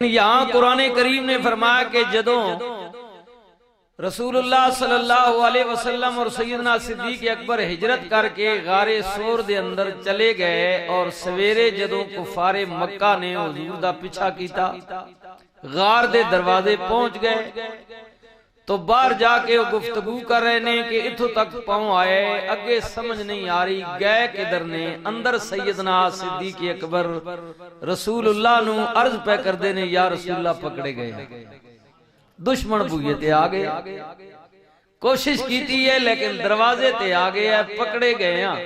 यहाँ कुरान करीम ने फरमाया कि जदों रसूलुल्लाह सल्लल्लाहु अलैहि वसल्लम और सैयदना सिद्दीक अकबर हिजरत करके गारे सोर दे अंदर चले गए और सवेरे जदों कुफारे मक्का ने हुजूर दा पीछा कीता, गार दे दरवाजे पहुंच गए तो बाहर जाके वो गुफ्तगू कर रहे ने कि इथों तक पहुंच आए, अगे समझ नहीं आ रही गए किधर ने। अंदर सैयदना सिद्दीक अकबर रसूलुल्लाह नु अर्ज पे कर दे ने, या रसूलुल्लाह पकड़े गए, दुश्मन बूहे ते आ गए, कोशिश की है लेकिन दरवाजे ते आ गए, पकड़े गए हैं।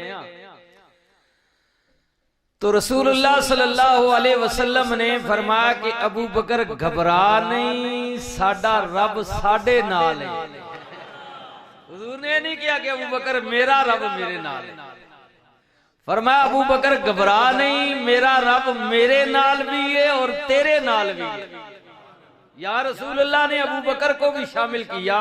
तो रसूलुल्लाह सल्लल्लाहु अलैहि वसल्लम ने फरमाया कि अबू बकर घबरा नहीं, साडा रब साडे नाल है। हुजूर ने नहीं किया कि अबू बकर मेरा रब मेरे नाल है, फरमाया अबू बकर घबरा नहीं, मेरा रब मेरे नाल भी है और तेरे नाल भी है। या रसूलुल्लाह ने अबू बकर को भी शामिल किया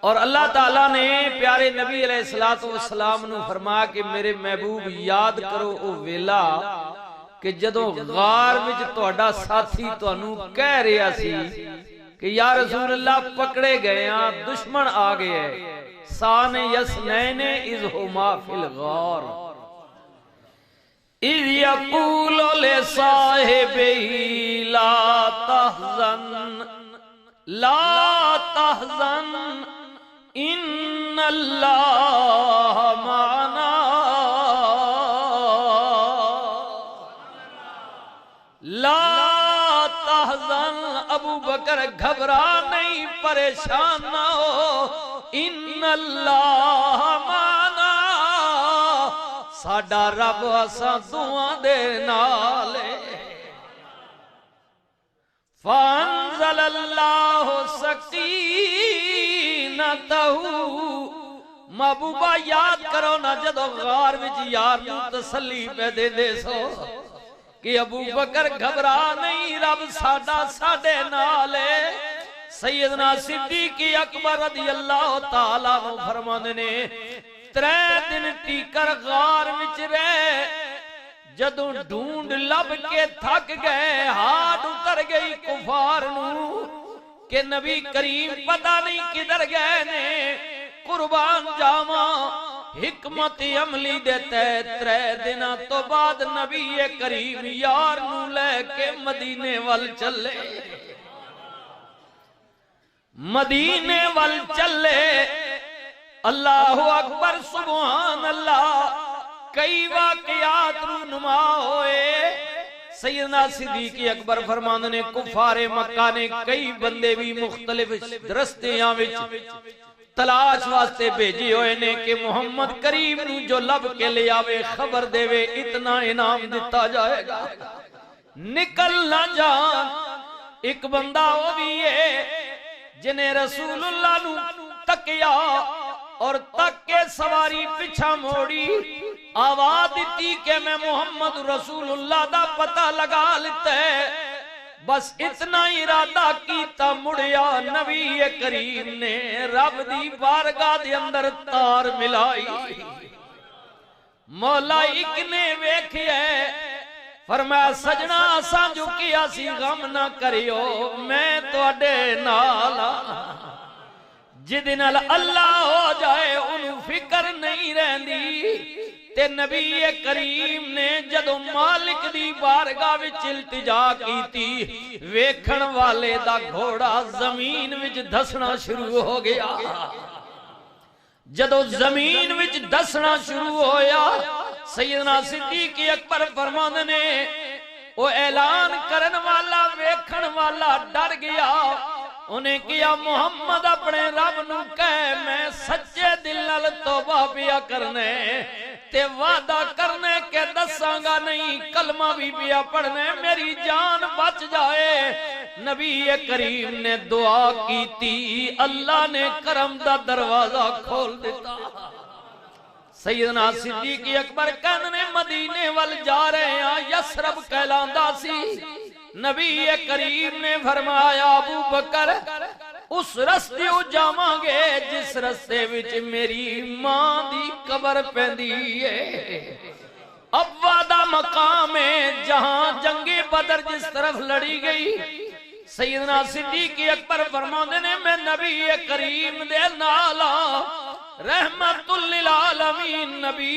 और अल्लाह ताला ने प्यारे नबी अलैहिस्सलातु वस्सलाम नु फरमाया कि मेरे महबूब याद करो ओ वेला कि जदों गार विच तुहाडा साथी तुहानू कह रहा सी कि या रसूलुल्लाह पकड़े गए हैं, दुश्मन आ गए हैं, सान यसनैन इज़ हुमा फिल गार इज़ यक़ूलु लिसाहिबिही ला तहज़न इन्नल्लाह माना। ला तहज़न, अबू बकर घबरा नहीं, परेशान ना हो, इन्नल्लाह माना, साडा रब असां दुआ दे नाल है। फ़अंज़लल्लाहु सकीनतहु, महबूबा याद करो ना जदों गार विच यार नू तसल्ली पे दे सो कि अबू बकर घबरा नहीं, रब साडा साडे नाल है। सैयदना सिद्दीक अकबर रज़ियल्लाहु ताला अन्हु फरमांदे ने 3 दिन टीकर गार विच रहे, जदों ढूंढ लब के थक गए, हाथ उतर गई कुफार नू कि नबी करीम पता नहीं किधर गए ने। कुर्बान जावा हिकमत अमली देते 3 दिना तो बाद नबी करीम यार नू लेके मदीने वल चले, मदीने वल चले। अल्लाहु अकबर सुभान अल्लाह, कई वाकयात रूनुमा होए। सैयदना सिद्दीक अकबर फरमांदे ने कुफारे मक्का ने कई बंदे भी मुख्तलिफ रस्तियां विच तलाश वास्ते भेजे हुए ने कि मोहम्मद करीम नू जो लब के ले आवे खबर देवे, इतना इनाम दिता जाएगा, निकल ना जान। एक बंदा वो भी है जिन्हें रसूलुल्लाह नू तकिया और तक के सवारी पिछा मोड़ी, आवाज दी कि मैं मोहम्मद रसूलुल्लाह दा पता लगा लेता है। बस इतना इरादा कीता, मुड़िया नबी करीम ने रब दी बारगाह दे अंदर तार मिलाई। मौलाइक ने वेखिया, फरमाया सजना असां जो किया सी गम ना करियो, मैं तुहाडे नाल जिदे नाल अल्लाह हो जाए उन्हें फिक्र नहीं रहती। ते नबी करीम ने जदों मालिक दी बारगाह विच इल्तिजा कीती, वेखण वाले दा घोड़ा जमीन विच धसना शुरू हो गया। जदों जमीन विच धसना शुरू होया, सैयदना सिद्दीक अकबर फरमांदे ने ओ ऐलान करन वाला वेखण वाला डर गया। उन्हें किया मोहम्मद अपने रब नू कह मैं सच्चे दिल नाल तौबा पिया करने ते वादा करने के दसांगा नहीं, कलमा भी पिया पढ़ने, मेरी जान बच जाए। नबी करीम ने दुआ की थी, अल्लाह ने करम दा दरवाजा खोल दिता। सैयदना सिद्दीक अकबर कहने मदीने वल जा रहे हैं, यसरब कहलांदा सी। नबी करीम ने फरमाया अबू बकर उस रस्ते जावांगे जिस रस्ते विच मेरी मां दी कबर पैंदी है। अब वादा मकाम है जहां जंगे बदर जिस तरफ लड़ी गई, सैयदना सिद्दीक अकबर फरमाते ने मैं नबी करीम दे नाला रहमतुल लिल आलमीन नबी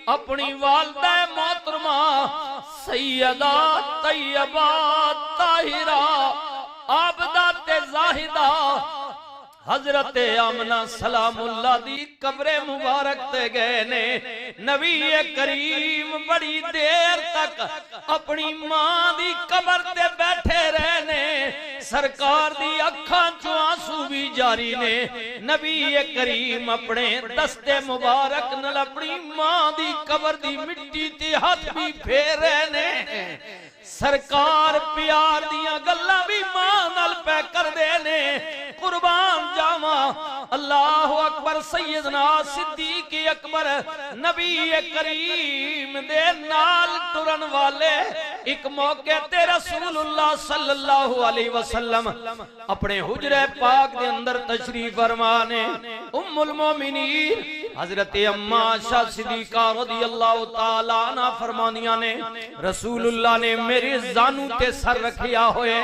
अपनी वालदा मोहतरमा सैयदा तैयबा ताहिरा आबदा ते जाहिदा हजरत आमना सलामुल्लाह दी कब्रे मुबारक ते गए ने। नबी करीम बड़ी देर तक अपनी मां दी कब्र ते बैठे रहने, सरकार दी अखां चों आंसू भी जारी ने। नबी करीम अपने दस्ते मुबारक नाल अपनी मां दी कब्र दी मिट्टी ते हाथ भी फेर रहे ने। सरकार प्यार दियां गल्लां भी मां नाल पै कर दे ने। कुर्बान जावा अल्लाह अकबर सैयदना सिद्दीक अकबर नबी करीम दे नाल टुरन वाले एक मौके ते रसूलुल्लाह सल्लल्लाहु अलैहि वसल्लम अपने हुजरे पाक दे अंदर तशरीफ फरमा ने। उम्मुल मोमिनीन हजरत अम्मा आयशा सिद्दीका रज़ियल्लाहु ताला अन्हा फरमानियां ने रसूलुल्लाह ने मेरे जानू ते सर रखिया होए,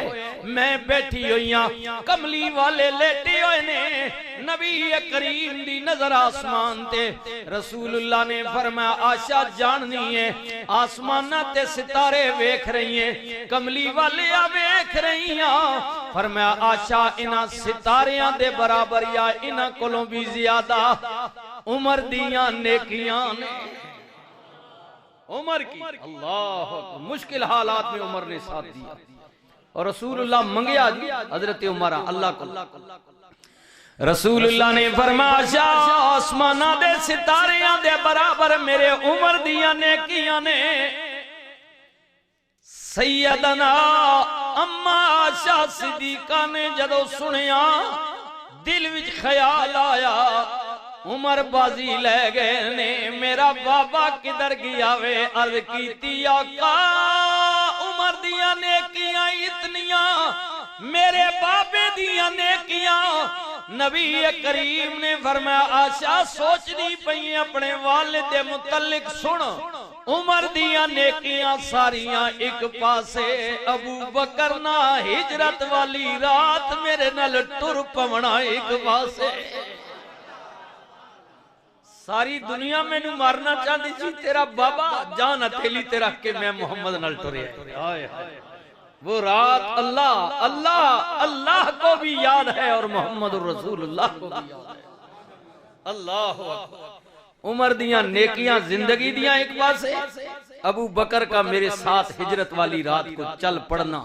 मैं बैठी हुईयां, कमली वाले लेटे हुए ने। नबी करीम दी नजर आसमान ते, रसूलुल्लाह ने फरमाया आशा जाननी है आसमाना ते सितारे वेख रही है, कमली वाले आ वेख रही हैं। फरमाया आशा इन्हां सितारियां दे बराबर या इन्हां कोलों भी ज्यादा उमर दियां नेकियां ने। उमर की अल्लाह मुश्किल हालात में उमर ने साथ दिया और रसूलुल्लाह मंगया हजरत उमर अल्लाह को। रसूलुल्लाह ने फरमाया आसमाना दे सितारियां दे बराबर मेरे उमर दियां नेकियां ने। सैयदना अम्मा आयशा सिद्दीका ने जदों सुनिया दिल विच ख्याल आया उमर बाजी ले गए ने, मेरा बाबा किधर गया वे। अर्ज कीती आका उमर दियां नेकियां इतनियां, मेरे बाबे दियां नेकियां। नबी करीम ने फरमाया आशा सोचनी पई अपने वालिद दे मुतल्लिक सुन, उमर दियां नेकियां सारियां एक पासे, अबू बकर ना हिजरत वाली रात मेरे नाल टुर पवना एक पासे। सारी दुनिया मैनू मारना चाहती थी, तेरा बाबा जान हथेली ते रख के मैं मोहम्मद नाल टुरिया। वो रात अल्लाह अल्लाह अल्लाह को भी याद है और मोहम्मद रसूलुल्लाह को भी याद है। अल्लाह अकबर। उमर दियां नेकियां जिंदगी दियां एक पासे, अबू बकर का मेरे साथ हिजरत वाली रात को चल पड़ना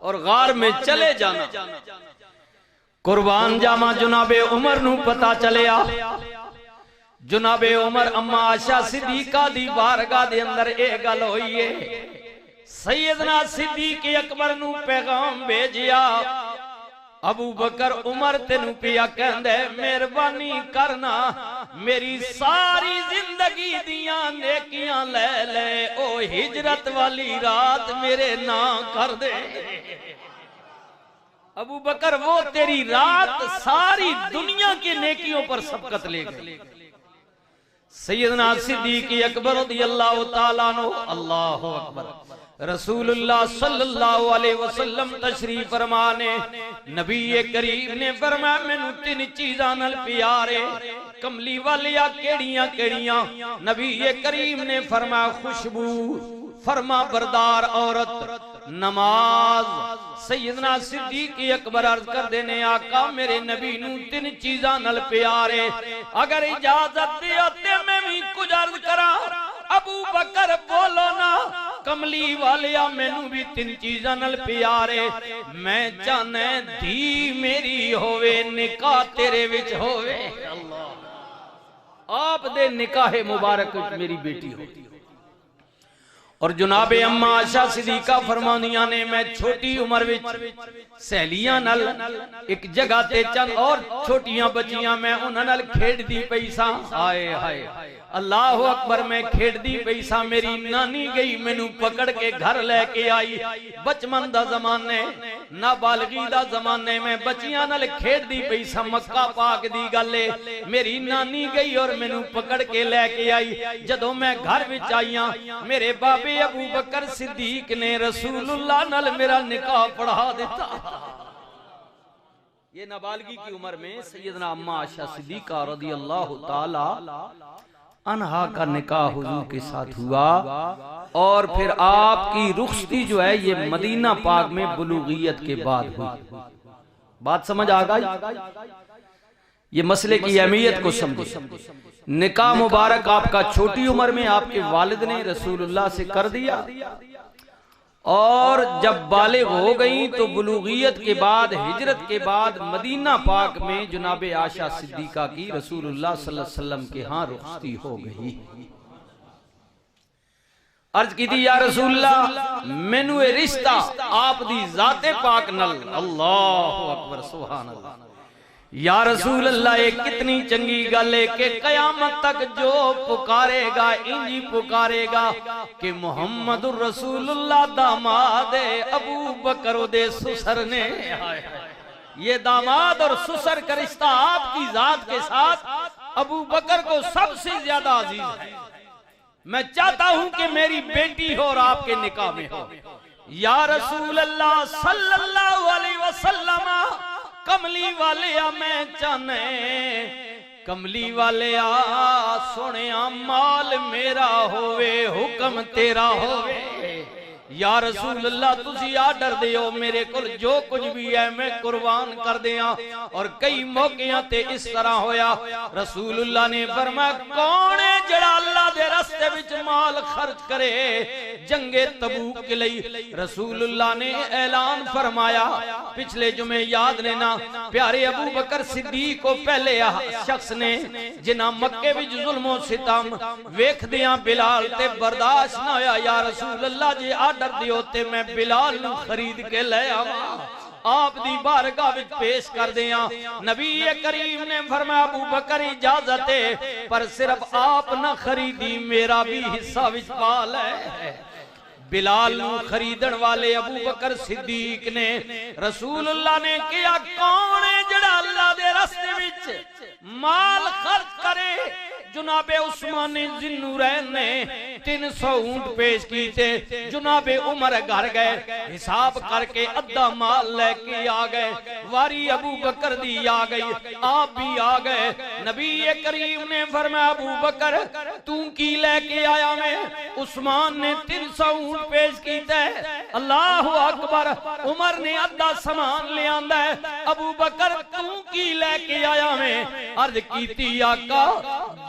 और गार में चले जाना। कुर्बान जामा जनाबे उमर नू पता चलिया, जनाबे उमर अम्मा आयशा सिद्दीका दी बारगाह दे अंदर ए गल होई है। सैयदना सिद्दीक अकबर नू पैगाम भेजिया, अबू बकर उमर तेनू पिया कहंदे मेहरबानी करना मेरी सारी जिंदगी दियां नेकियां ले ले, ओ हिजरत वाली रात मेरे ना कर दे। अबू बकर वो तेरी रात सारी दुनिया की नेकियों पर सबकत ले गए। सैयदना सिद्दीक अकबर रज़ियल्लाहु ताला अन्हु अल्लाहु अकबर। रसूलुल्लाह सल्लल्लाहु अलैहि वसल्लम तशरीफ फरमाने, नबी करीम ने फरमाया मैनू तीन चीज़ां नाल प्यार है। कमली वालिया केड़ियां केड़ियां? नबी करीम ने फरमाया खुशबू, फरमा बरदार औरत, नमाज। सैयदना सिद्दीक अकबर अर्ज कर देने आका मेरे नबी नू तीन चीज़ां नाल प्यार है, अगर इजाजत दियो ते मैं भी कुछ अर्ज करा। अबू बकर बोलो ना। कमली वालिया मैनू भी तीन चीज़ां नाल प्यार है, मैं चाहना धी मेरी होवे, निकाह तेरे विच होवे। अल्लाह आप दे निकाह मुबारक मेरी बेटी हो। और जनाबे अम्मा आयशा सिद्दीका फरमानियां ने मैं छोटी उम्र विच सहेलियां नाल एक जगह ते चंद और छोटियां बच्चियां मैं उन्हां नाल खेडदी पई सां। हाय हाय अल्लाह अकबर मैं खेड़दी पई सा, मेरी नानी गई मैनू पकड़ के घर लेके आई। बचपन दा जमाने नाबालगी दा जमाने में बच्चियां नाल खेड़दी पई सा। मक्का पाक दी गल है, मेरी नानी गई और मैनू पकड़ के लेके आई। जदों मैं घर विच आईया मेरे बाबे अबू बकर सिद्दीक ने रसूलुल्लाह नाल मेरा निकाह पढ़ा दिता। ये नाबालगी की उम्र में सैयदना अम्मा आयशा सिद्दीका रज़ियल्लाहु ताला अन्हा का निकाह हुजूर के साथ हुआ और फिर आपकी रुखसती जो है ये मदीना पाक में बुलूगियत के बाद हुई। बात समझ आ गई? ये मसले की अहमियत को समझो। निकाह मुबारक आपका छोटी उम्र में आपके वालिद ने रसूलुल्लाह से कर दिया और जब बालिग हो गई तो बुलूगियत के बाद हिजरत के बाद मदीना पाक में जनाब आयशा सिद्दीका की रसूलुल्लाह सल्लल्लाहु अलैहि वसल्लम के यहाँ रुखसती हो गई। अर्ज की थी या रसूलुल्लाह मैनू ए रिश्ता आप दी जाते पाक नल। अल्लाहु अकबर सुभान अल्लाह। या रसूल अल्लाह ये कितनी चंगी गल है कि कयामत तक जो पुकारेगा इंजी पुकारेगा कि मुहम्मदुर रसूलुल्लाह दामाद अबू बकर दे सुसर ने। ये दामाद और सुसर का रिश्ता आपकी जात के साथ अबू बकर को सबसे ज्यादा अजीज है। मैं चाहता हूं कि मेरी बेटी हो और आपके निकाह में हो। या रसूल अल्लाह सल्लल्लाहु अलैहि वसल्लम कमली वाले आ मैं चाहने कमली वाले आ सोने माल मेरा होवे हुक्म तेरा होवे। या रसूल अल्लाह तुसी आर्डर दियो मेरे को जो कुछ भी है मैं कुर्बान कर दिया। और कई मौकियां ते इस तरह होया रसूलुल्लाह ने फरमाया कौन है जड़ा अल्लाह दे रास्ते विच माल खर्च करे जंगे तबूक के लिए। रसूलुल्लाह ने ऐलान फरमाया पिछले जुमे याद लेना प्यारे अबू बकर सिद्दीक को पहले शख्स ने जिन्हां मक्के विच जुल्म सितम वेखदियां बिलाल ते बर्दाश्त ना होया। या रसूलुल्लाह जी आर्डर दियो ते मैं बिलाल नू खरीद के ले आवां आप दी बारगाह विच पेश कर दिया। नबी करीम ने फरमाया अबू बकर इजाजत है पर सिर्फ आप ना खरीदी मेरा भी हिस्सा विच पाल है। बिलाल नू खरीदन वाले अबू बकर सिद्दीक ने रसूलुल्लाह ने किया कौन है जड़ा अल्लाह दे रास्ते विच माल खर्च करे। जुनाबे उस्मानी जिन्नूरैन ने 300 ऊंट पेश किए। जुनाबे उमर घर गए हिसाब करके अद्धा माल लेके आ गए। वारी अबू बकर दी आ गई आप भी आ गए। नबी करीम ने फरमाया अबू बकर तू की लेके आया मैं। उस्मान ने 300 ऊंट पेश किए। अल्लाह अकबर। उमर ने अद्धा सामान ले आंदा है। अबू बकर तू की लेके आया मैं। अर्ज कीती आका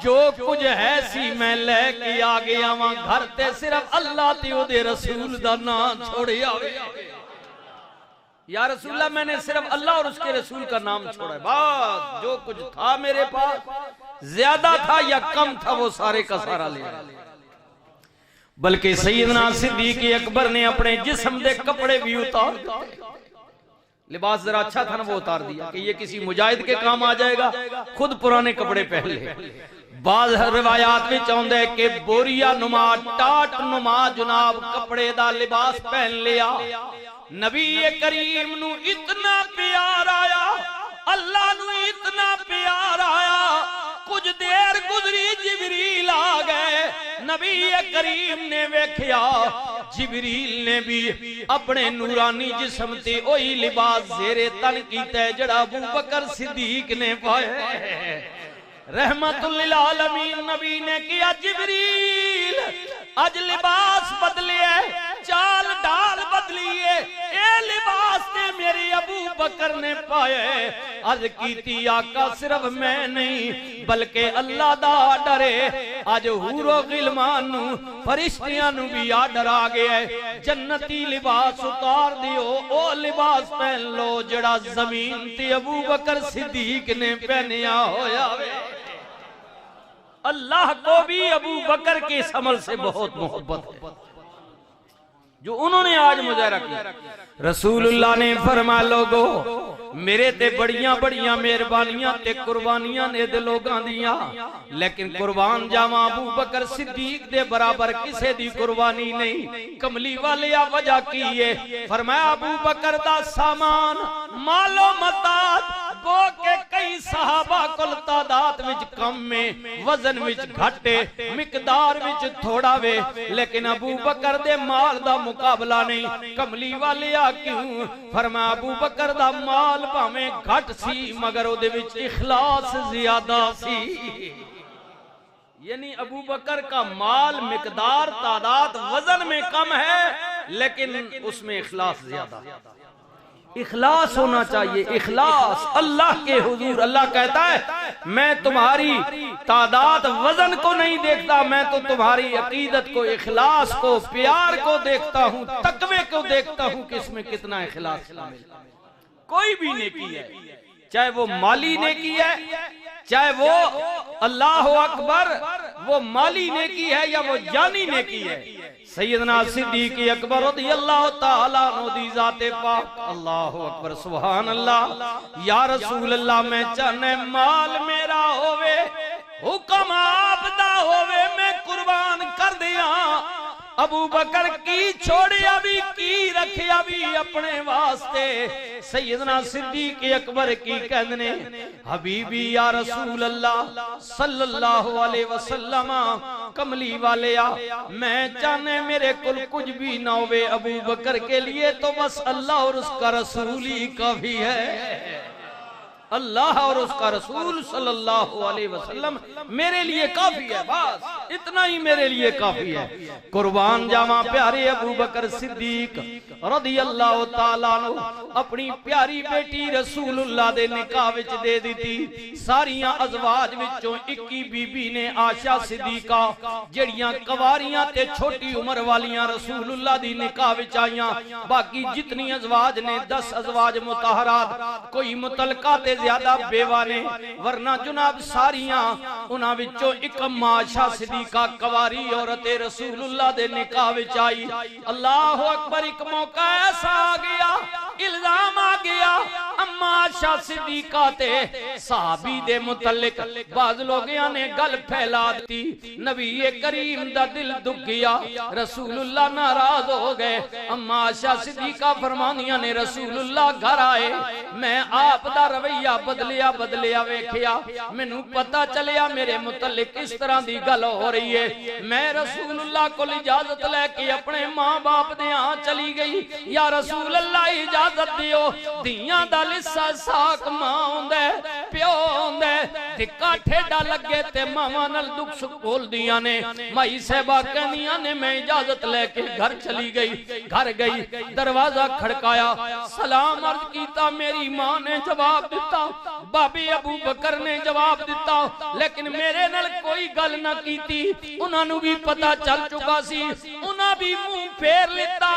जो कुछ है सी मैं लेके आ गया वहां घर ते सिर्फ अल्लाह ते ओदे रसूल दा नाम छोड़िया। या रसूलल्लाह मैंने सिर्फ अल्लाह और उसके रसूल का नाम छोड़ा। बस जो कुछ था मेरे पास ज्यादा था या कम था वो सारे का सारा ले आया। बल्कि सैयदना सिद्दीक अकबर ने अपने जिस्म दे कपड़े भी उतार दिए। लिबास जरा अच्छा था ना वो उतार दिया कि ये किसी मुजाहिद के काम आ जाएगा खुद पुराने कपड़े पहन ले। बाज़ रिवायात में आउंदा है कि बोरिया नुमा टाट नुमा जनाब कपड़े दा लिबास पहन लिया। नबी करीम नू इतना प्यार आया अल्लाह नू इतना प्यार आया कुछ देर गुजरी जिबरील आ गए। नबी करीम ने वेख्या जिबरील ने भी अपने नूरानी जिस्म ते ओही लिबास जेरे तन कीता जड़ा अबू बकर सिद्दीक ने पाया। रहमतुल लिल आलमीन नबी ने किया जिबरील आज लिबास बदले चाल ढाल बदली है ये लिबास ने मेरे अबू बकर ने पाए। आज कीती आका सिर्फ मैं नहीं बल्कि अल्लाह दा आर्डर है। आज हूरो गिलमान नू फरिश्तियां नू भी आर्डर आ गया है जन्नती लिबास उतार दियो ओ लिबास पहन लो जड़ा जमीन ते अबू बकर सिद्दीक ने पहनिया होया। अल्लाह को भी अबू बकर के इस अमल से बहुत मोहब्बत है जो उन्होंने आज मुजाहरा किया। रसूलुल्लाह ने फरमाया लोगो मेरे ते बड़ियां बड़ियां मेहरबानियां ते कुर्बानियां ने दे लोगां दियां, लेकिन कुर्बान जावां अबू बकर सिद्दीक दे बराबर किसे दी कुर्बानी नहीं। कमली वाले आ वजह की है? फरमाया अबू बकर दा सामान मालो मतात गो के कई सहाबा कुल तादाद विच कम में, वजन विच घटे, मिकदार विच थोड़ा वे, लेकिन अबू बकर दे माल दा मुकाबला नहीं। कमली वाले आ क्यों? फरमाया अबू बकर दा माल भावें घट सी मगर ओदे विच इखलास ज्यादा सी। यानी अबू बकर का माल मिकदार तादाद वजन में कम है, लेकिन उसमें इखलास ज्यादा। इखलास होना चाहिए, इखलास अल्लाह के हुजूर। अल्लाह कहता है मैं तुम्हारी तादाद वजन को नहीं देखता, मैं तो तुम्हारी अकीदत को, इखलास को, प्यार को देखता हूँ, तकवे को देखता हूँ कि इसमें कितना इखलास शामिल। कोई भी नेकी है, चाहे वो माली नेकी है, चाहे वो अल्लाह अकबर वो माली नेकी है या वो जानी नेकी है। सैयदना सिद्दीक अकबर रज़ियल्लाहु ताला अन्हु दी ज़ाते पाक, अल्लाह अकबर सुभान अल्लाह। या रसूल अल्लाह मैं चाहने माल मेरा होवे, हुक्म आपदा होवे, मैं कुर्बान कर दिया। अबू बकर की छोड़िया भी की रखिया भी अपने वास्ते। सैयदना सिद्दीक अकबर की कहने हबीबी या रसूल अल्लाह सल्लल्लाहु अलैहि वसल्लम, कमली वाले आ मैं चाहने मेरे कुल कुछ भी ना होवे, अबू बकर के लिए तो बस अल्लाह और उसका रसूल ही काफी है। अल्लाह और उसका रसूल सल्लल्लाहु अलैहि वसल्लम मेरे लिए काफी है, बस इतना ही मेरे लिए काफी है। कुर्बान जावा प्यारे अबू बकर सिद्दीक रज़ियल्लाहु ताला अन्हु अपनी प्यारी बेटी रसूलुल्लाह दे निकाह विच दे दी। सारियां अज़वाज विचों 21 बीबी ने आशा सिद्दीका जड़ियां कवारियां ते छोटी उम्र वालियां रसूलुल्लाह दी निकाह विच आईयां। बाकी जितनी अज़वाज ने 10 अज़वाज मुतहरात, कोई मुतलका ते ज्यादा बेवा ने, वरना जुनाब सारियां उन्हां विचों एक माशा सिद्दीका कवारी औरत रसूलुल्लाह दे निकाह विच आई। अल्लाह अकबर, एक मौका ऐसा आ गया, इल्जाम आ गया अम्मा आशा सिद्दीका ते सहाबी दे मुतल्लिक बाज लोगियां ने गल फैला दी। नबी करीम दा दिल दुख गया, रसूलुल्लाह नाराज हो गए। अम्मा आशा सिद्दीका फरमानियां ने रसूलुल्लाह घर आए, मैं आप दा रवैया बदलिया वेखिया, मैनू पता चलिया मेरे मुतल्लिक इस तरह दी गल हो रही है। मैं रसूलुल्लाह को इजाजत लेके अपने मां बाप दे यहाँ चली गई। या रसूल अल्लाह इजाजत दियो, धियां दा लिस्सा साक मां हुंदा, प्यो हुंदा, धिक्का ठेडा लगे ते मावां नाल दुख सुख बोलदियां ने। माई साहिबा कहंदियां ने मैं इजाजत लेके घर चली गई। घर गई, दरवाजा खड़काया, सलाम अर्ज कीता, मेरी मां ने जवाब दिता, बाबी अबू बकर ने जवाब दिता, लेकिन मेरे नाल कोई गल ना कीती। उन्हां नू भी पता चल चुका सी, उन्हां भी मुंह फेर लिता।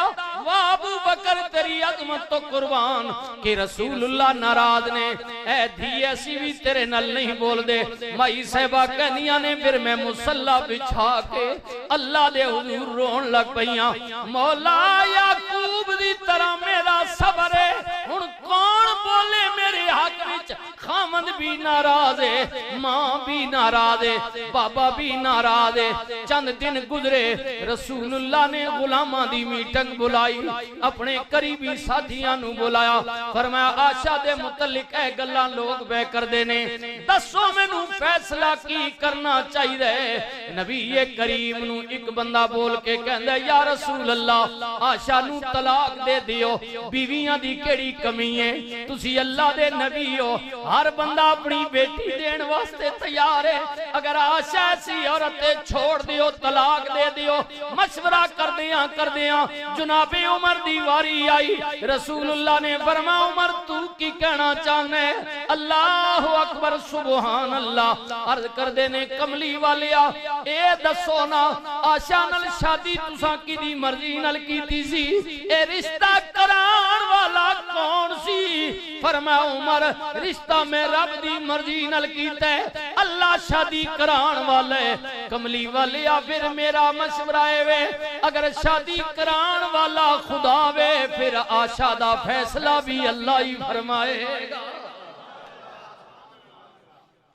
वाह अबू बकर तेरी अजमत तो कुर्बान कि रसूलुल्लाह नाराज ने, ऐ धी ऐसी भी तेरे नाल नहीं बोल दे। माई साहिबा कहनियां ने फिर मैं मुसल्ला बिछा के अल्लाह दे हुजूर रोन लग पईयां। मौला याकूब दी तरह मेरा सबर है, हुण कौन बोले मेरे हक विच। खामद भी नाराज है, मां भी नाराज है, बाबा भी नाराज है। चंद दिन गुजरे, रसूलुल्लाह ने गुलामां दी मीटिंग बुलाई, अपने करीबी साथियां नू बुलाया। फरमाया आशा दे मुतल्लिक ए गल्लां लोग बह करदे ने, दसो मैनू फैसला की करना चाहिए। नबी करीम नू एक बंदा बोल के कहंदा या रसूल अल्लाह आशा नू तलाक दे दियो, बीवियां दी केड़ी कमी है, तुसी अल्लाह दे नबी हो, हर बंदा अपनी बेटी देन वास्ते तैयार है। अगर आशा ऐसी औरत छोड़ दियो, तलाक दे दियो। मशवरा करदियां जुनाबे उमर दी वारी आई। रसूलुल्लाह ने फरमाया उमर तू की कहना चाहना है? अल्लाह अकबर सुभान अल्लाह। अर्ज करदे ने कमली वालिया ए दसो ना आशा नाल शादी तुसां किदी मर्जी नाल कीती सी, ए रिश्ता कराण वाला कौन सी? फरमा उमर रिश्ता में रब दी मर्जी नाल कीता है, अल्लाह शादी कराण वाले कमली वाले या फिर मेरा मशवरा है अगर शादी कराण वाला खुदा वे फिर आशा दा फैसला भी अल्लाह ही फरमाएगा।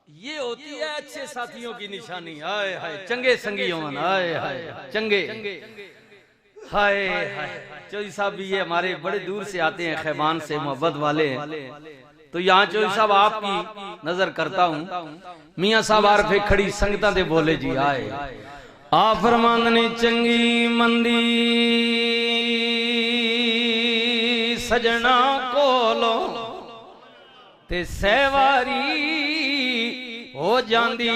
ये होती है अच्छे साथियों की निशानी। हाय हाय चंगे संगी होवन, हाय हाय चंगे, हाय हाय। चौधरी साहब भी ये हमारे बड़े दूर से आते हैं, खैबान से, मोहब्बत वाले। तो यहाँ चौधरी साहब आपकी नजर करता हूँ, मियाँ साहब आरफे खड़ी संगतां दे बोले जी आए आ फरमान ने चंगी मंदी सजना कोलो ते सहवारी हो जांदी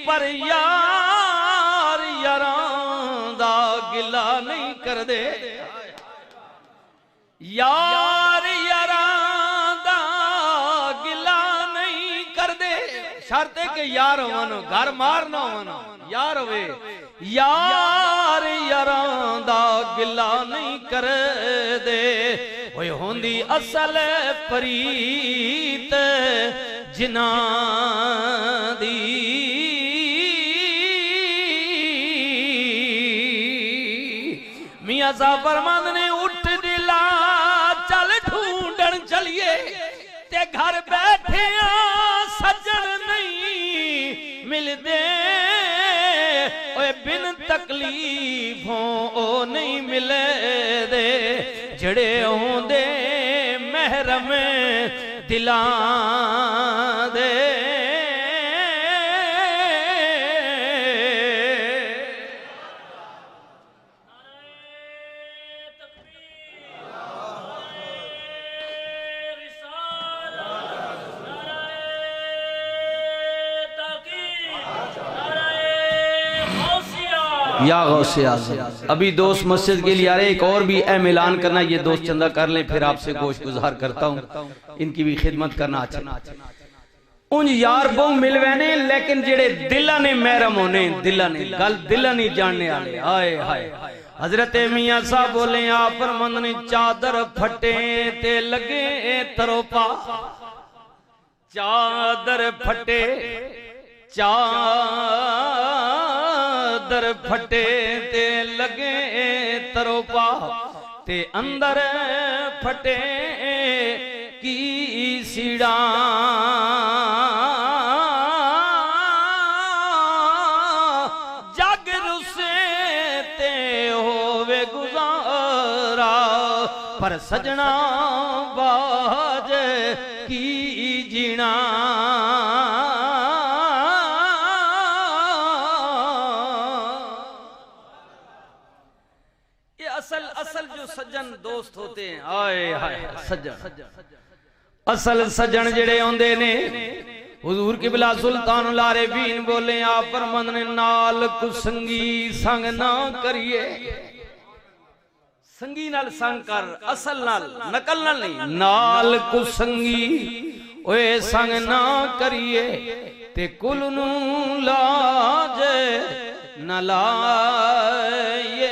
पर यार यारां दा गिला नहीं कर दे, यार यारां दा गिला नहीं कर दे। शर्त है कि यार होवन, घर मार ना होवन, यार होवे। यार यारां दा गिला नहीं कर दे, ओए होंदी असल परीत जिन्हां दी मियां साहब फरमांदे ने उठ दिला चल ढूंढण चलिए ते घर बैठे सज्जन नहीं मिलदे, ओए बिन तकलीफों ओ नहीं मिले दे जड़े होंदे महरम दिलां दे। या गौसे आज़म। अभी दोस्त मस्जिद के लिए आ रहे, एक और भी अहम ऐलान करना, ये दोस्त चंदा कर लें फिर आपसे गोश गुजार करता हूँ, इनकी भी खिदमत करना अच्छा। उन यार बहु मिलवेने लेकिन जेड़े दिला ने महरम होने, दिला ने गल दिला नहीं जानने वाले। हाय हाय हजरत मियां साहब बोले आप फरमांदे ने चादर फटे ते लगे तरोपा, चादर फटे चादर फटे ते लगे तरोपा ते अंदर फटे की सीड़ा, जग रुसे ते होवे गुजारा पर सजना बाज की जीना। असल जो सज्जन दोस्त होते हैं, आए हाय सज्जन, असल सज्जन जेड़े होंदे ने हुजूर किबला सुल्तानुल आरिफीन बोले आप फरमांदे ने नाल कुसंगी संग ना करिए, संगी नाल संग कर, असल नाल नकल नाल नहीं, नाल कुसंगी ओए संग ना करिए ते कुल नू लाज न लाए,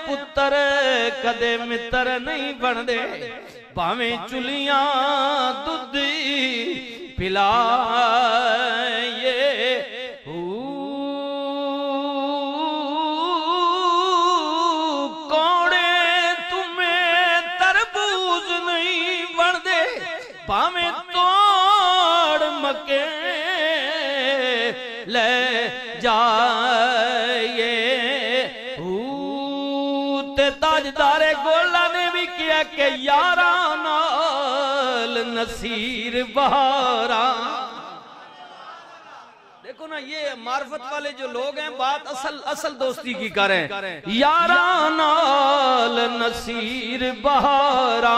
पुत्र कदे मित्र नहीं बनदे भावें चुलियां दुध पिलाए, कौड़े तुम्हें तरबूज नहीं बनदे भावें तोड़ मके ले जाए। ताजदारे गोला ने भी किया कि यारा नाल नसीर बहारा। देखो ना ये मार्फत वाले जो लोग हैं बात असल दोस्ती की करें, यारा नाल नसीर बहारा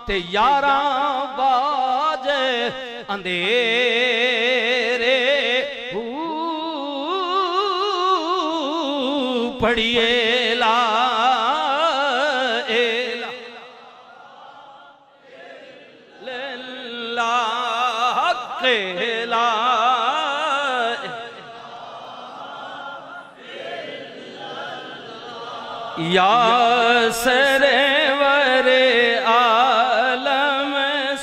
ते यारा बाज अंधेरे पढ़िए ला ला या सरवर आलम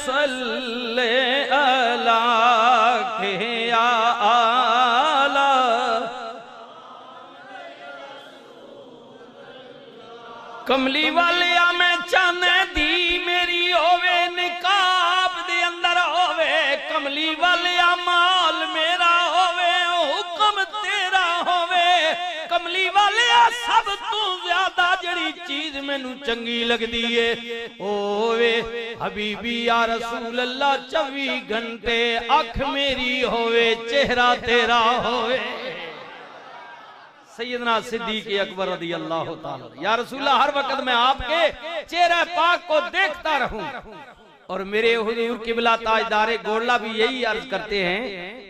सल्ले अला के या आला कमली वालिया मैं चाहने दी मेरी होवे निकाब दे अंदर होवे कमली वालिया माल मेरा होवे हुक्म तेरा होवे कमली वालिया सब तू ज्यादा जड़ी चीज मैनू चंगी लगदी है होवे हबीबी या रसूल अल्लाह 24 घंटे अख मेरी होवे चेहरा तेरा होवे सैयदना सिद्दीक अकबर रज़ी अल्लाह ताला या रसूलल्लाह हर वक्त मैं आपके चेहरे पाक को देखता रहूं और मेरे हुजूर किबला ताजदारे गोरला भी यही अर्ज करते हैं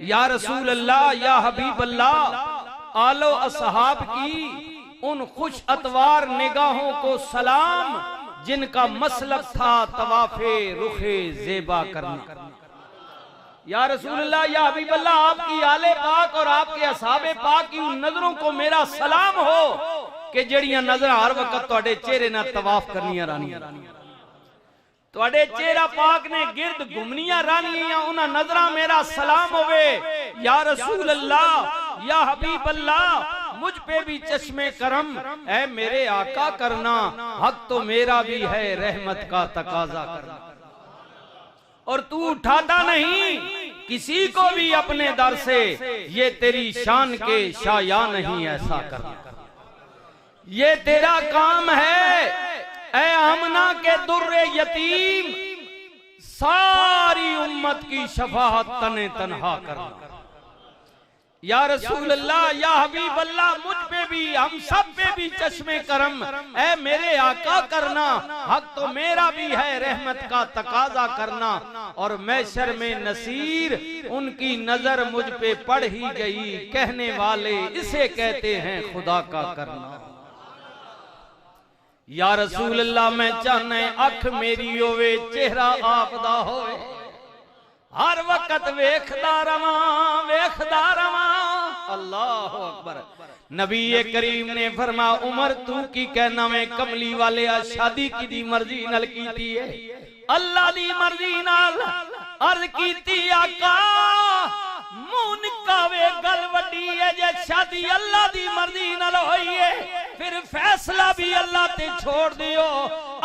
या रसूल अल्लाह या हबीब अल्लाह आलो असहाब की उन खुश अतवार निगाहों को सलाम जिनका मसलक था तवाफे रुखे जेबा करना या रसूलल्लाह या हबीब अल्लाह आपकी आले पाक और आपके असहाबे पाक की उन नजरों को मेरा सलाम हो कि जड़ियां नजर हर वक्त तुहाडे चेहरे नाल तवाफ करनियां रानियां तुहाडे चेहरा पाक ने गिरद घुमनियां रानियां उन्हां नजरां मेरा सलाम होवे या रसूल अल्लाह या हबीब अल्लाह मुझ पे भी चश्मे करम ऐ मेरे आका करना हक तो मेरा भी है रहमत का तकाजा करना और तू उठाता नहीं किसी को भी अपने दर से ये तेरी शान के शाया नहीं ऐसा करना ये तेरा काम है ऐ आमना के दुर्रे यतीम सारी उम्मत की शफाअत तने तन्हा करना या रसूल अल्लाह या हबीब अल्लाह मुझ पे भी हम सब पे भी चश्मे करम ऐ मेरे आका करना हक तो मेरा भी है रहमत का तकाजा करना और मैशर में नसीर उनकी नजर मुझ पे पड़ ही गई कहने वाले इसे कहते हैं खुदा का करना या रसूल अल्लाह मैं चाहना अख मेरी होवे चेहरा आपदा होवे हर वक्त वेखदा रवां अल्लाह अकबर नबी करीम ने फरमा उमर तू की कहना मैं कमली वाले शादी की दी मर्जी नाल कीती है अल्लाह दी मर्जी नाल अर्ज कीती आका मुंह निकावे गल वड्डी है जे शादी अल्लाह दी मर्जी नाल होई है फिर फैसला भी अल्लाह ते छोड़ दियो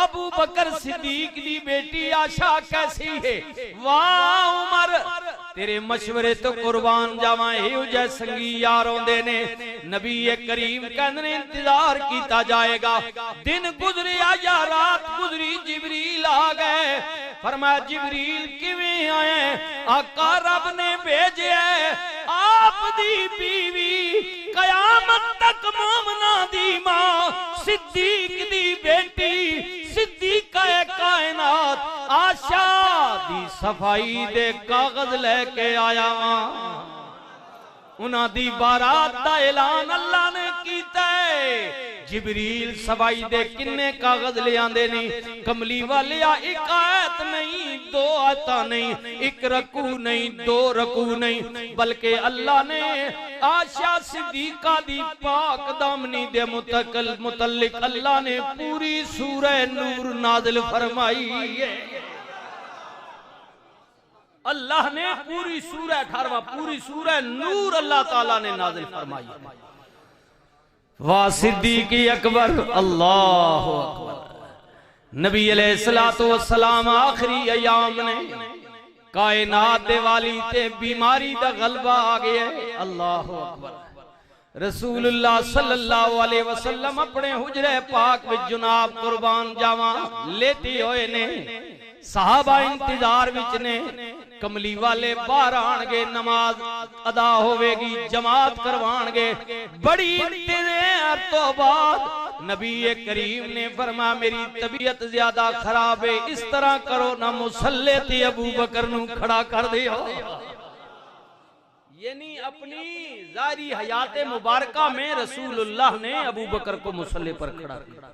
अबू बकर सिद्दीक दी बेटी आशा कैसी है वाह उमर तेरे मशवरे तो कुर्बान जावां एहो जे संगी यार आउंदे ने नबी करीम कहंदे इंतजार कीता जाएगा दिन गुजरिया या रात गुजरी जिबरील आ गए फरमाया जिबरील किवें आए आका रब ने भेजे आप दी बीवी कयामत तक मोमना दी मां सिद्दीक दी बेटी सिद्दीका कायनात आशा दी सफाई दे कागज लेके आया वां उन्हां दी बारात दा ऐलान अल्लाह ने कीता है जिबरील सवाई दे किन्ने कागज ले आंदे नहीं कमली वालिया एक आयत नहीं दो आयता नहीं एक रकू नहीं दो रकू नहीं बल्कि अल्लाह ने आशा सिद्दीका दी पाक दामनी दे मुतल्लिक अल्लाह ने पूरी सूरह नूर नाज़िल फरमाई है अल्लाह ने पूरी सूरह 18वां पूरी सूरह नूर अल्लाह ताला ने नाज़िल फरमाई वाह सिद्दीकी अकबर अल्लाह अकबर नबी अलैहिस्सलातु वस्सलाम आखिरी अयाम ने कायनात दे वाली ते बीमारी दा गलबा आ गया अल्लाह अकबर रसूलुल्लाह सल्लल्लाहु अलैहि वसल्लम अपने हुजरे पाक विच जनाब कुर्बान जावा लेते होए ने सहाबा इंतजार विच ने कमली वाले बाहर आणगे नमाज अदा होवेगी जमात करवाणगे बड़ी देर तो बाद नबी करीम ने फरमाया मेरी तबीयत ज्यादा खराब है इस तरह करो ना मुसल्ले ते अबू बकर नू खड़ा कर दियो यानी अपनी जारी हयात मुबारका में रसूलुल्लाह ने अबू बकर को मुसल्ले पर खड़ा किया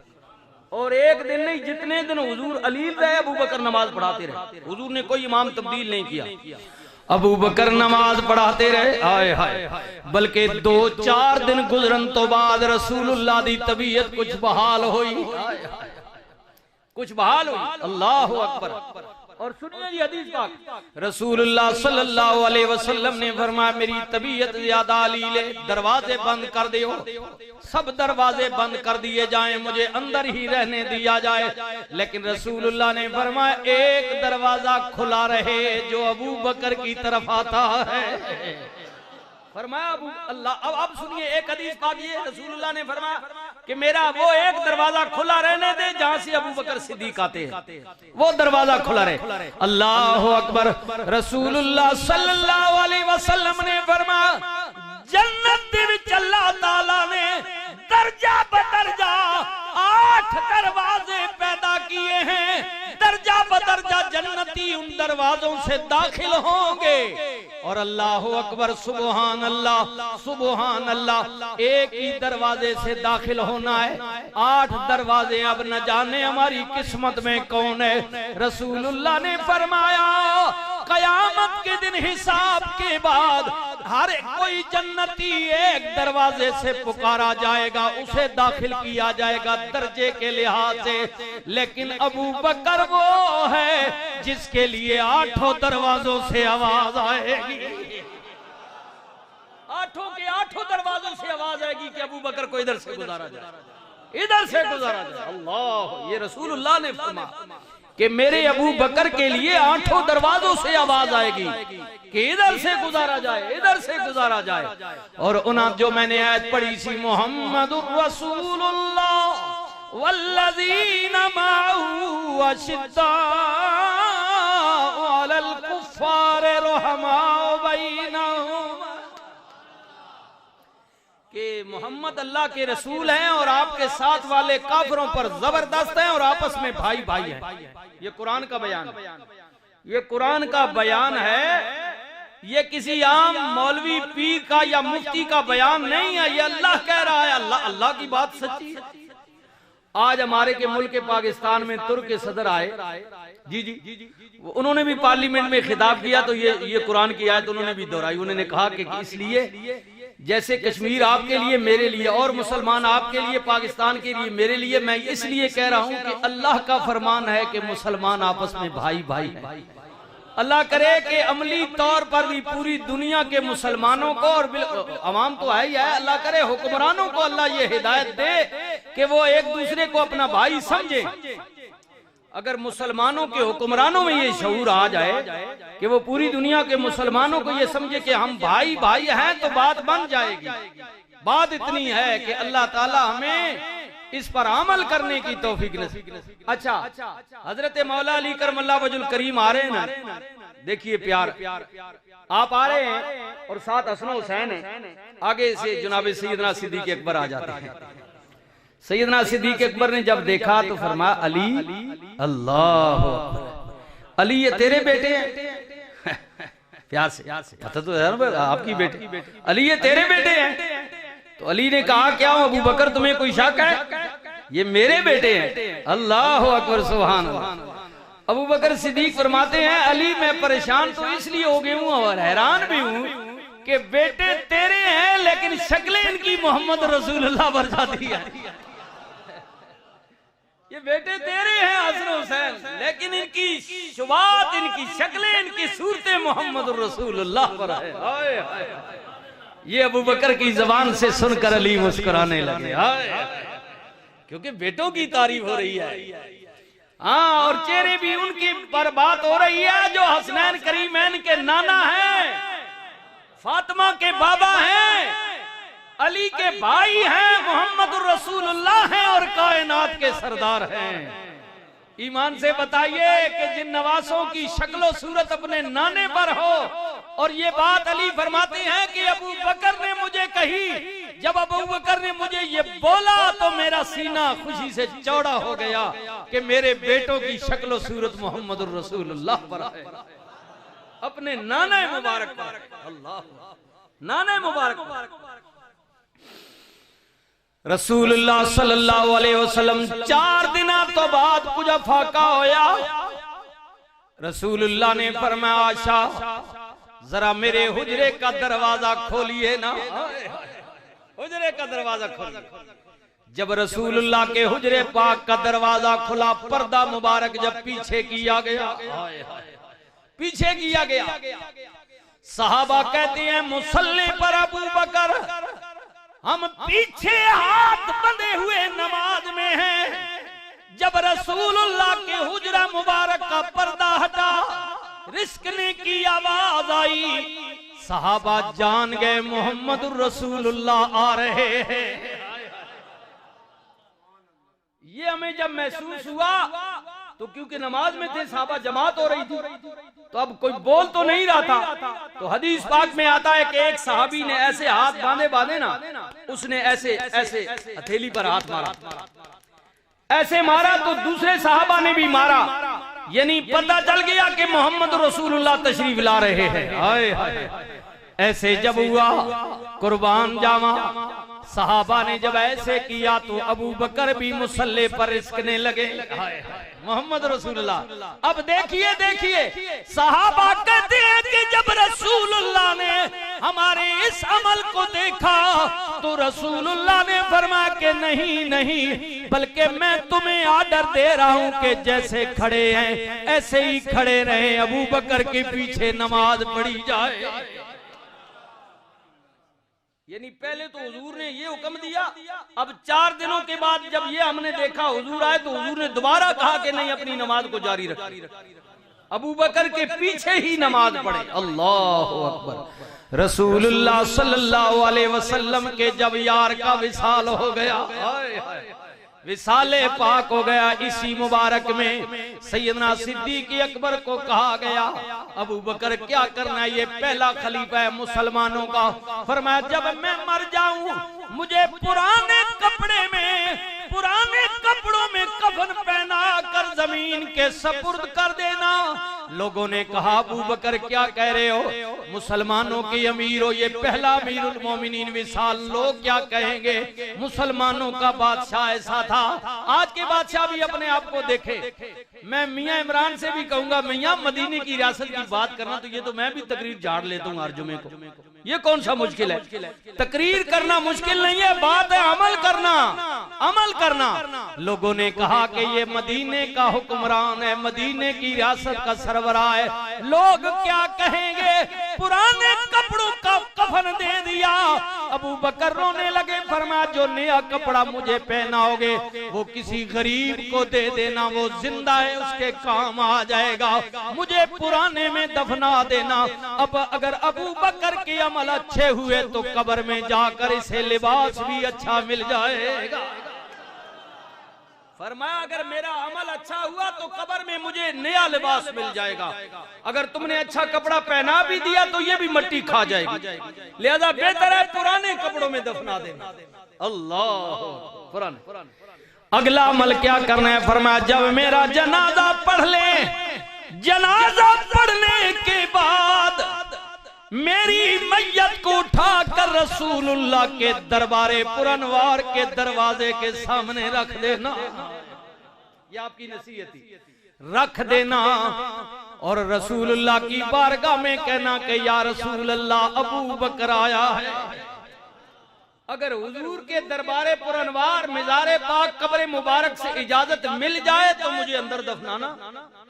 और एक दिन नहीं जितने दिन हुजूर अलील रहे अबू बकर नमाज पढ़ाते रहे हुजूर ने कोई इमाम तब्दील नहीं किया अबू बकर नमाज पढ़ाते रहे, आए हाय, बल्कि 2-4 दिन गुजरन तो बाद रसूलुल्लाह दी तबीयत कुछ बहाल हुई, कुछ बहाल हुई। अल्लाह अकबर। और सुनिए ये हदीस पाक, रसूलुल्लाह सल्लल्लाहु अलैहि वसल्लम ने फरमाया मेरी तबीयत ज्यादा लीले, दरवाजे बंद कर दियो, सब दरवाजे बंद कर दिए जाएं, मुझे अंदर ही रहने दिया जाए। लेकिन रसूलुल्लाह ने फरमाया एक दरवाजा खुला रहे जो अबू बकर की तरफ आता है। फरमाया अबू अल्लाह, अब सुनिए एक हदीस पाक ये, रसूलुल्लाह ने फरमाया कि मेरा वो एक दरवाजा खुला रहने दे जहां से अबू बकर सिद्दीक आते हैं, वो दरवाजा खुला रहे। अल्लाह अकबर। रसूलुल्लाह सल्लल्लाहु अलैहि वसल्लम ने फरमाया जन्नत दे विच अल्लाह ताला ने दर्जा बदर्जा 8 दरवाजे पैदा किए हैं, दर्जा बदर्जा जन्नती उन दरवाजों से दाखिल होंगे। और अल्लाह अकबर, सुबहान अल्लाह, सुबहान अल्लाह, एक ही दरवाजे से दाखिल होना है, 8 दरवाजे। अब न जाने हमारी किस्मत में कौन है। रसूलुल्लाह ने फरमाया कयामत के दिन हिसाब के बाद हर कोई जन्नती एक दरवाजे से पुकारा जाएगा, उसे दाखिल किया जाएगा दर्जे के लिहाज से। लेकिन अबू बकर वो है जिसके लिए 8 दरवाजों से आवाज आएगी, 8 दरवाजों से आवाज आएगी कि अबू बकर को इधर से गुजारा जाए, इधर से गुजारा जाए। अल्लाह, ये रसूलुल्लाह ने फरमाया कि मेरे अबू बकर के लिए 8 दरवाजों से आवाज आएगी कि इधर से गुजारा जाए, इधर से गुजारा जाए। और उन्हें जो मैंने आयत पढ़ी सी, मुहम्मदुर रसूलुल्लाह वल्लज़ीना मअहू अशिद्दाउ अलल कुफ्फार रहमाउ बैनहुम, कि मोहम्मद अल्लाह के रसूल हैं और आपके साथ वाले काफिरों पर जबरदस्त हैं और आपस में भाई भाई हैं। ये कुरान का बयान है, ये कुरान का बयान है, ये किसी आम मौलवी पीर का या मुफ्ती का बयान नहीं है, ये अल्लाह कह रहा है। अल्लाह, अल्लाह की बात सच्ची है। आज हमारे के मुल्क पाकिस्तान में तुर्क के सदर आए, जी, उन्होंने भी पार्लियामेंट में खिताब किया तो ये कुरान की आयत उन्होंने भी दोहराई। उन्होंने कहा कि इसलिए जैसे कश्मीर आपके लिए मेरे लिए और मुसलमान आपके लिए पाकिस्तान के लिए मेरे लिए, मैं इसलिए कह रहा हूं कि अल्लाह का फरमान है कि मुसलमान आपस में भाई भाई हैं। अल्लाह करे कि अमली तौर पर भी पूरी दुनिया के मुसलमानों को, और अवाम तो है ही है, अल्लाह करे हुक्मरानों को अल्लाह ये हिदायत दे कि वो एक दूसरे को अपना भाई समझे। अगर मुसलमानों के हुक्मरानों में ये शऊर आ जाए कि वो पूरी दुनिया के मुसलमानों को ये समझे कि हम भाई भाई हैं, तो बात बन जाएगी। बात इतनी है कि अल्लाह ताला हमें इस पर अमल करने की तौफीक नसीब। अच्छा, हजरत मौला अली करमल्लाह वजुल करीम आ रहे हैं ना, देखिए प्यार, आप आ रहे हैं और साथ हसन हुसैन है, आगे से जनाब सैयदना सिद्दीक अकबर आ जाते हैं। सैयदना सिद्दीक अकबर ने जब देखा तो फरमाया अली, अल्लाह अली ये तेरे बेटे हैं? प्यार से पता तो है आपकी बेटे, अली ये तेरे बेटे हैं? तो अली ने कहा क्या हो अबू बकर, तुम्हें कोई शक है? ये मेरे बेटे हैं। अल्लाह अकबर, सुभान अल्लाह। अबू बकर सिद्दीक फरमाते हैं अली मैं परेशान तो इसलिए हो गई हूँ और हैरान भी हूँ कि बेटे तेरे हैं लेकिन शक्लें इनकी मोहम्मद रसूलुल्लाह पर जाती है। ये बेटे तेरे हैं हसन हुसैन, लेकिन इनकी शुबात, इनकी शक्लें, इनकी सूरतें मोहम्मद रसूलुल्लाह पर है। हाय हाय, ये अबू बकर की जबान से सुनकर अली मुस्कुराने लगे, क्योंकि बेटों की तारीफ हो रही है। हाँ, और चेहरे भी उनकी पर बात हो रही है जो हसनैन करीमैन के नाना हैं, फातिमा के बाबा हैं, अली के भाई हैं, मोहम्मद रसूलुल्लाह हैं और कायनात के सरदार हैं। ईमान से बताइए कि जिन नवासों की शक्लो सूरत अपने नाने पर हो, और ये बात अली फरमाते हैं कि अबू बकर ने मुझे कही, जब अबू बकर ने मुझे ये बोला तो मेरा सीना खुशी से चौड़ा हो गया कि मेरे बेटों की शक्लो सूरत मोहम्मद रसूलुल्लाह पर है, अपने नाना मुबारक पर। अल्लाह, नाना मुबारक। रसूलुल्लाह सल्लल्लाहु अलैहि वसल्लम 4 दिन तो बाद कुछ फाका होया। रसूलुल्लाह ने फरमाया आशा जरा मेरे हुजरे का दरवाजा खोलिए ना, हुजरे का दरवाजा खोलिए। जब रसूलुल्लाह के हुजरे पाक का दरवाजा खुला, पर्दा मुबारक जब पीछे किया गया, पीछे किया गया, सहाबा कहते हैं मुसल्ले पर अबू बकर, हम पीछे हाथ बंधे हुए नमाज में हैं। जब रसूलुल्लाह के हुजरा मुबारक का पर्दा हटा, रिस्कने की आवाज आई, सहाबा जान गए मोहम्मद रसूलुल्लाह आ रहे हैं। ये हमें जब महसूस हुआ तो क्योंकि नमाज में थे, सहाबा जमात हो रही थी, तो अब कोई बोल तो नहीं रहा था। तो हदीस पाक में आता है कि एक सहाबी ने ऐसे हाथ बांधे बांधे ना, उसने ऐसे ऐसे हथेली पर हाथ मारा, ऐसे मारा तो दूसरे सहाबा ने भी मारा, यानी पता चल गया कि मोहम्मद रसूलुल्लाह तशरीफ ला रहे हैं। हाय हाय, ऐसे जब हुआ कुर्बान जावा, सहाबा ने जब ऐसे किया तो अबू बकर भी मुसल्ले पर रिस्कने लगे। मोहम्मद रसूलुल्लाह। अब देखिए देखिए, सहाबा कहते हैं कि जब रसूलुल्लाह ने हमारे इस अमल को देखा तो रसूलुल्लाह ने फरमाया कि नहीं नहीं, बल्कि मैं तुम्हें आर्डर दे रहा हूं कि जैसे खड़े हैं ऐसे ही खड़े रहे, अबू बकर के पीछे नमाज पढ़ी जाए। यानी पहले तो हुजूर ने ये हुक्म दिया, अब 4 दिनों के बाद जब ये हमने देखा हुजूर आए तो हुजूर ने दोबारा कहा कि नहीं, अपनी नमाज को जारी रखिए, अबू बकर के पीछे ही नमाज पढ़े। अल्लाहु अकबर। रसूलुल्लाह सल्लल्लाहु अलैहि वसल्लम के जब यार का विसाल हो गया, विसाले पाक हो गया, इसी मुबारक में सैयदना सिद्दीक अकबर को कहा गया, अबू बकर क्या करना है, ये पहला खलीफा है मुसलमानों का। फरमाया जब मैं मर जाऊं मुझे पुराने कपड़े में, पुराने कपड़ों में कफन पहना कर जमीन के सपुर्द कर देना। लोगों ने कहा अबू बकर क्या कह रहे हो, मुसलमानों के अमीर हो, ये पहला अमीरुल मोमिनीन विसाल, लोग क्या कहेंगे, मुसलमानों का बादशाह ऐसा था। आज के बादशाह भी अपने आप को देखे। मैं मियां इमरान से भी कहूंगा, मियां मदीने की रियासत की बात करना, तो ये तो मैं भी तकरीर झाड़ लेता हूँ हर जुमे को, ये कौन सा मुश्किल है, तकरीर करना मुश्किल नहीं है, बात है अमल करना, अमल करना। लोगों ने कहा कि ये मदीने का हुक्मरान है, मदीने की रियासत का सरवराह है, लोग क्या कहेंगे, पुराने कपड़ों का कफन दे दिया। अबू बकर रोने लगे, फरमाया जो नया कपड़ा मुझे पहनाओगे वो किसी गरीब को दे देना, वो जिंदा है उसके काम आ जाएगा, मुझे पुराने में दफना देना। अब अगर अबू बकर के अमल अच्छे हुए तो कब्र में जाकर इसे लिबास भी अच्छा मिल जाएगा। फरमाया अगर मेरा अमल अच्छा हुआ तो कब्र में मुझे नया लिबास मिल जाएगा, अगर तुमने अच्छा कपड़ा पहना भी दिया तो ये भी मिट्टी खा जाएगी, लिहाजा बेहतर है पुराने कपड़ों में दफना देना। अल्लाह, पुराने। अगला अमल क्या करना है, फरमाया जब मेरा जनाजा पढ़ ले, जनाजा पढ़ने के बाद मेरी मैयत को उठाकर रसूलुल्लाह के दरबारे पुरनवार के दरवाजे के सामने रख देना, ये आपकी नसीहत थी, रख देना। और रसूलुल्लाह की बारगाह में कहना कि या रसूलुल्लाह अबू बकर आया है। अगर हुजूर के दरबारे पुरनवार मिज़ारे पाक कब्र मुबारक से इजाजत मिल जाए तो मुझे अंदर दफनाना,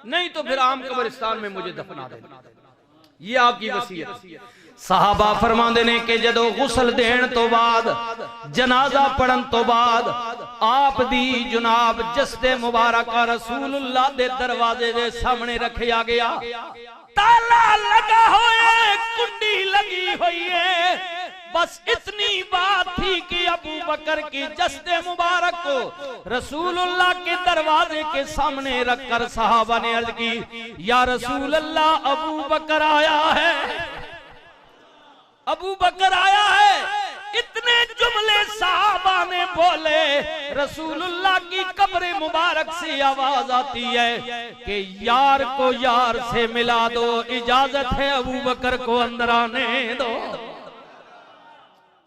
नहीं तो फिर आम कब्रिस्तान में मुझे दफना देना, ये आपकी वसीयत। सहाबा फरमांदे ने कि जदों गुस्ल देण तो बाद, जनाजा पढ़न तो बाद आप दी जनाब जस्दे मुबारक रसूलुल्लाह दे दरवाजे दे सामने रखा गया, ताला लगा होए, कुंडी लगी हुई है, बस इतनी बात थी कि अबू बकर की जस्दे मुबारक को रसूलुल्लाह के दरवाजे के सामने रखकर सहाबा ने अर्ज की या रसूलुल्लाह अबू बकर आया है, अबू बकर आया है। इतने जुमले सहाबा ने बोले, रसूलुल्लाह की कब्र मुबारक से आवाज आती है कि यार को यार से मिला दो, इजाजत है अबू बकर को अंदर आने दो।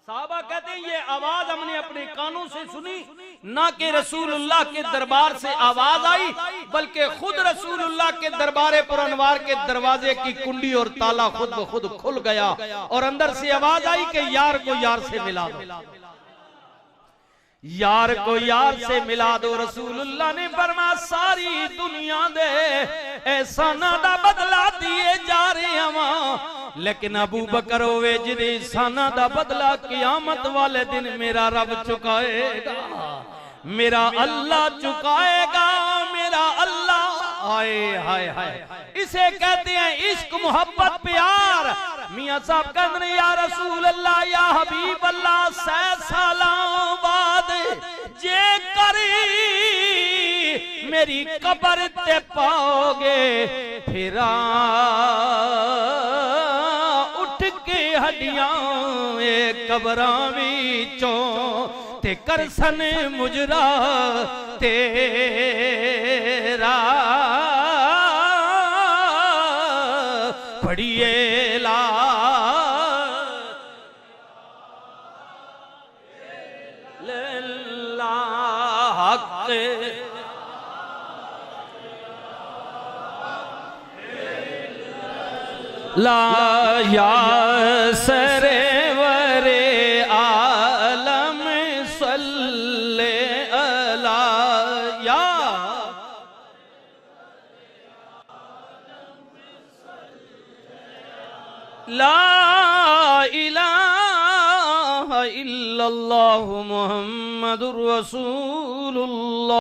साहबा कहते हैं ये आवाज हमने अपने कानों से सुनी, ना कि रसूलुल्लाह के दरबार से आवाज आई, बल्कि खुद रसूलुल्लाह के दरबार पर अनवार के दरवाजे की कुंडी और ताला खुद ब खुद खुल गया और अंदर से आवाज आई कि यार को यार से मिला दो, यार को यार से मिला दो। रसूलुल्लाह ने फरमाया सारी दुनिया दे एहसाना दा बदला दिए जा रहे हैं, लेकिन अबू बकर होवे जिदे एहसाना दा बदला कियामत वाले दिन मेरा रब चुकाएगा, मेरा अल्लाह चुकाएगा, मेरा अल्लाह। हाय हाय हाय, इसे कहते हैं इश्क, मोहब्बत, प्यार। मियां साहब कहते हैं या रसूल अल्लाह या हबीब अल्लाह, 100 सालों बाद जे करी मेरी कब्र ते पाओगे, फिर उठ के हड्डियां कब्रां विचों ते करसन मुजरा तेरा पढ़िए ला हक ला या सरे वरे आलम सल्ले अला या ला इलाहा इल्लल्लाहु मुहम्मदुर रसूलुल्लाह।